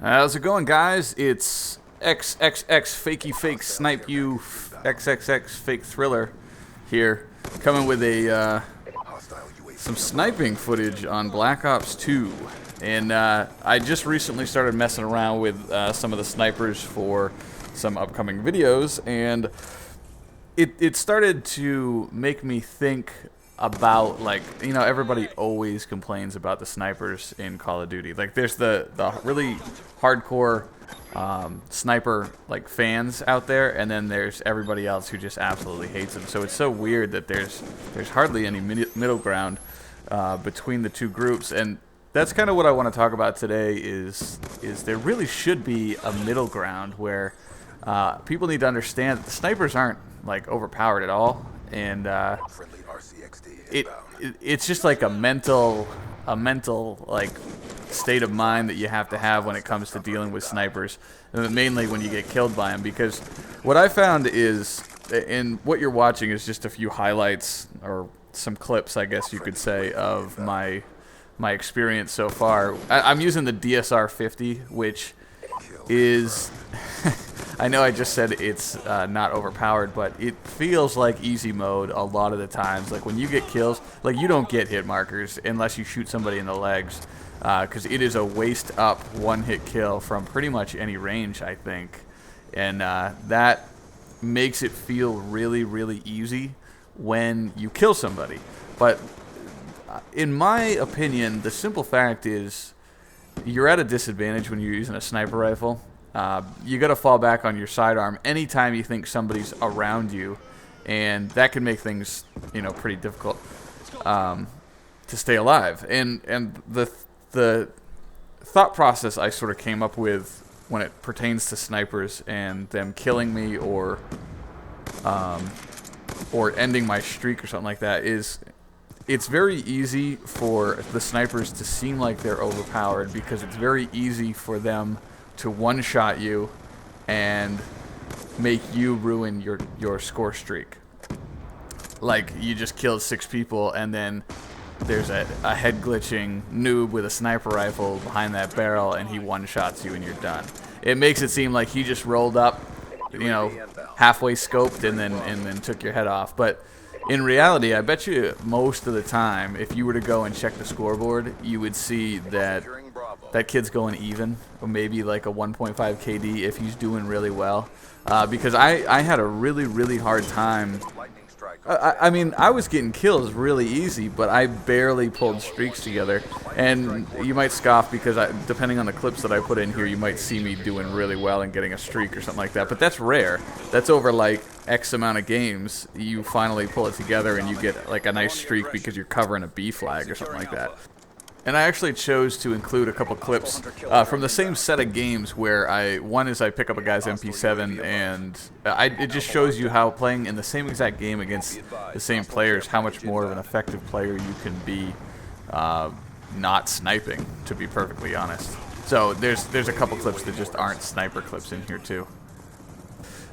How's it going, guys? It's XXX Fakey Fake Snipe You XXX Fake Thriller here, coming with some sniping footage on Black Ops 2. And I just recently started messing around with some of the snipers for some upcoming videos, and it started to make me think about, like, you know, everybody always complains about the snipers in Call of Duty. Like, there's the really hardcore sniper, like, fans out there, and then there's everybody else who just absolutely hates them. So it's so weird that there's hardly any middle ground between the two groups. And that's kind of what I want to talk about today, is there really should be a middle ground where people need to understand that the snipers aren't, like, overpowered at all. And it's just like a mental like state of mind that you have to have when it comes to dealing with snipers, and mainly when you get killed by them. Because what I found is, and what you're watching is just a few highlights or some clips, I guess you could say, of my experience so far. I'm using the DSR 50, which is I know I just said it's not overpowered, but it feels like easy mode a lot of the times. Like, when you get kills, like, you don't get hit markers unless you shoot somebody in the legs, because it is a waist up one-hit kill from pretty much any range, I think. And that makes it feel really, really easy when you kill somebody. But in my opinion, the simple fact is you're at a disadvantage when you're using a sniper rifle. You got to fall back on your sidearm anytime you think somebody's around you, and that can make things, you know, pretty difficult to stay alive. And the thought process I sort of came up with when it pertains to snipers and them killing me or ending my streak or something like that is, it's very easy for the snipers to seem like they're overpowered, because it's very easy for them to one-shot you and make you ruin your score streak. Like, you just killed 6 people, and then there's a head glitching noob with a sniper rifle behind that barrel, and he one-shots you and you're done. It makes it seem like he just rolled up, you know, halfway scoped and then took your head off. But in reality, I bet you most of the time, if you were to go and check the scoreboard, you would see that that kid's going even, or maybe like a 1.5 KD if he's doing really well. Because I had a really, really hard time. I mean, I was getting kills really easy, but I barely pulled streaks together. And you might scoff, because depending on the clips that I put in here, you might see me doing really well and getting a streak or something like that. But that's rare. That's over like X amount of games, you finally pull it together and you get like a nice streak because you're covering a B flag or something like that. And I actually chose to include a couple clips from the same set of games where one is I pick up a guy's MP7, and it just shows you how playing in the same exact game against the same players, how much more of an effective player you can be not sniping, to be perfectly honest. So there's a couple clips that just aren't sniper clips in here too.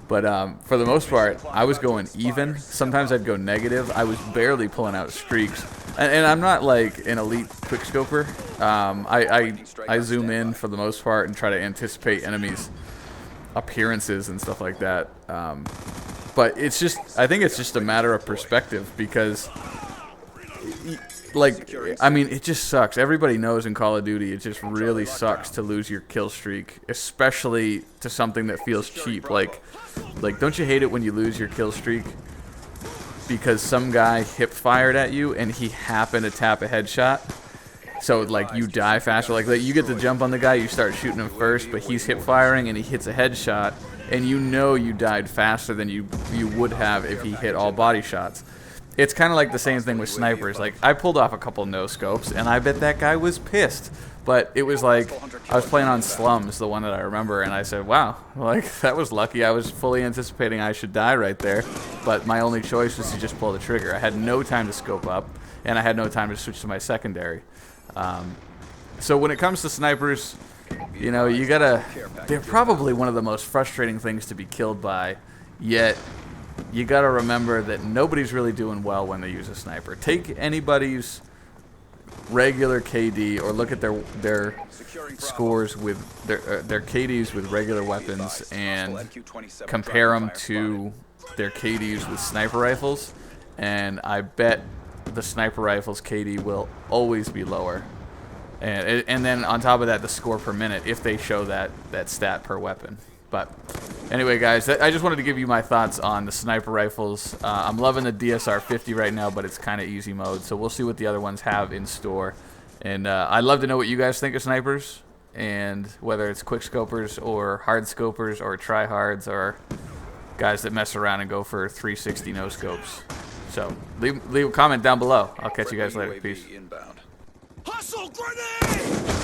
But for the most part, I was going even. Sometimes I'd go negative. I was barely pulling out streaks. And I'm not like an elite quickscoper. I zoom in for the most part and try to anticipate enemies' appearances and stuff like that. But I think it's just a matter of perspective, because, like, I mean, it just sucks. Everybody knows in Call of Duty, it just really sucks to lose your kill streak, especially to something that feels cheap. Like, don't you hate it when you lose your kill streak because some guy hip fired at you and he happened to tap a headshot? So, like, you die faster. Like, you get the jump on the guy, you start shooting him first, but he's hip firing and he hits a headshot, and you know you died faster than you would have if he hit all body shots. It's kind of like the same thing with snipers. Like, I pulled off a couple no scopes, and I bet that guy was pissed. But it was like, I was playing on Slums, the one that I remember, and I said, wow, like, that was lucky. I was fully anticipating I should die right there, but my only choice was to just pull the trigger. I had no time to scope up, and I had no time to switch to my secondary. So when it comes to snipers, you know, they're probably one of the most frustrating things to be killed by, yet you got to remember that nobody's really doing well when they use a sniper. Take anybody's regular KD or look at their scores with their KDs with regular weapons and compare them to their KDs with sniper rifles, and I bet the sniper rifles KD will always be lower. And then on top of that, the score per minute if they show that stat per weapon. But anyway, guys, I just wanted to give you my thoughts on the sniper rifles. I'm loving the DSR 50 right now, but it's kind of easy mode, so we'll see what the other ones have in store. And I'd love to know what you guys think of snipers, and whether it's quick scopers or hard scopers or tryhards or guys that mess around and go for 360 no scopes. So leave a comment down below. I'll catch you guys later. Peace. Hustle grenade!